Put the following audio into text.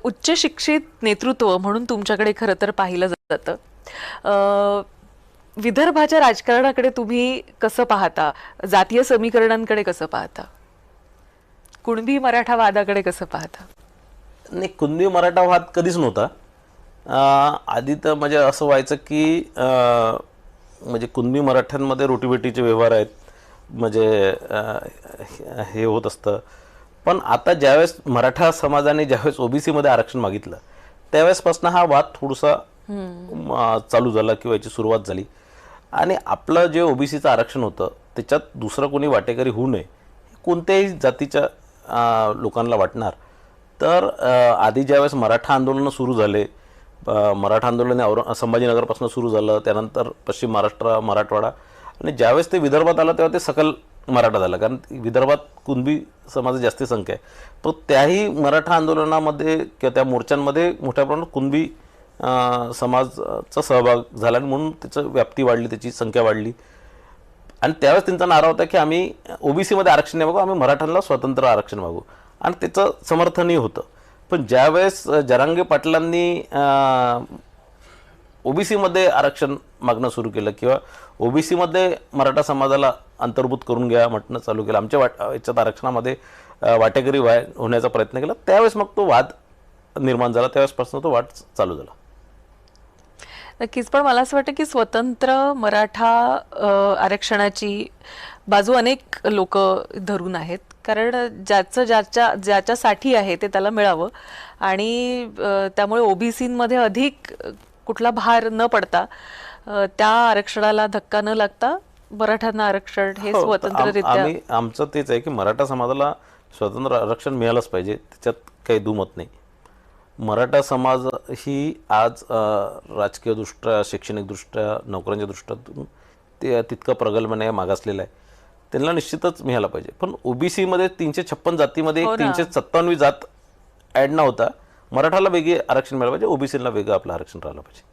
उच्च शिक्षित नेतृत्व म्हणून तुमच्याकडे खरं तर पाहिलं जातं. विदर्भाच्या राजकारणाकडे तुम्ही कसं पाहता? जातीय समीकरणांकडे कसं पाहता? कुणबी मराठा वादाकडे कसं पाहता? नाही, कुणबी मराठा वाद कधीच नव्हता. आधी तर म्हणजे असं व्हायचं की म्हणजे कुणबी मराठ्यांमध्ये रोटीबेटीचे व्यवहार आहेत, म्हणजे हे होत असतं. पण आता ज्यावेळेस मराठा समाजाने ज्यावेळेस ओबीसीमध्ये आरक्षण मागितलं त्यावेळेसपासून हा वाद थोडासा चालू झाला किंवा याची सुरुवात झाली. आणि आपलं जे ओबीसीचं आरक्षण होतं त्याच्यात दुसरं कोणी वाटेकरी होऊ नये कोणत्याही जातीच्या लोकांना वाटणार. तर आधी ज्यावेळेस मराठा आंदोलनं सुरू झाले, मराठा आंदोलन संभाजीनगरपासून सुरू झालं, त्यानंतर पश्चिम महाराष्ट्र, मराठवाडा, आणि ज्यावेळेस ते विदर्भात आलं तेव्हा ते सकल मराठा झालं, कारण विदर्भात कुणबी समाज जास्ती संख्या आहे. पण त्याही मराठा आंदोलनामध्ये किंवा त्या मोर्चांमध्ये मोठ्या प्रमाणात कुणबी समाजाचा सहभाग झाला आणि म्हणून त्याचं व्याप्ती वाढली, त्याची संख्या वाढली. आणि त्यावेळेस त्यांचा नारा होता की आम्ही ओबीसीमध्ये आरक्षण नाही मागू, आम्ही मराठ्यांना स्वतंत्र आरक्षण मागू, आणि त्याचं समर्थनही होतं. पण ज्यावेळेस जरांगे पाटलांनी ओबीसीमध्ये आरक्षण मागणं सुरू केलं किंवा ओबीसीमध्ये मराठा समाजाला अंतर्भूत करून घ्या म्हटणं चालू केलं, आमच्या याच्यात आरक्षणामध्ये वाटेकरी होण्याचा प्रयत्न केला, त्यावेळेस मग तो वाद निर्माण झाला. त्यावेळेसपासून तो वाद चालू झाला. नक्कीच. पण मला असं वाटतं की स्वतंत्र मराठा आरक्षणाची बाजू अनेक लोक धरून आहेत, कारण ज्याच्यासाठी आहे ते त्याला मिळावं, आणि त्यामुळे ओबीसीमध्ये अधिक कुठला भार न पडता त्या आरक्षणाला धक्का न लागता मराठ्यांना आरक्षण हे स्वतंत्ररित्या. आमचं तेच आहे की मराठा समाजाला स्वतंत्र आरक्षण मिळालंच पाहिजे, त्याच्यात काही दुमत नाही. मराठा समाज ही आज राजकीयदृष्ट्या, शैक्षणिकदृष्ट्या, नोकऱ्यांच्या दृष्ट्यातून ते तितकं प्रगल्भाने मागासलेलं आहे, त्यांना निश्चितच मिळालं पाहिजे. पण ओबीसीमध्ये 356 जातीमध्ये 357वी जात ॲड न होता मराठाला वेगळे आरक्षण मिळालं पाहिजे, ओबीसीला वेगळं आपलं आरक्षण राहिलं पाहिजे.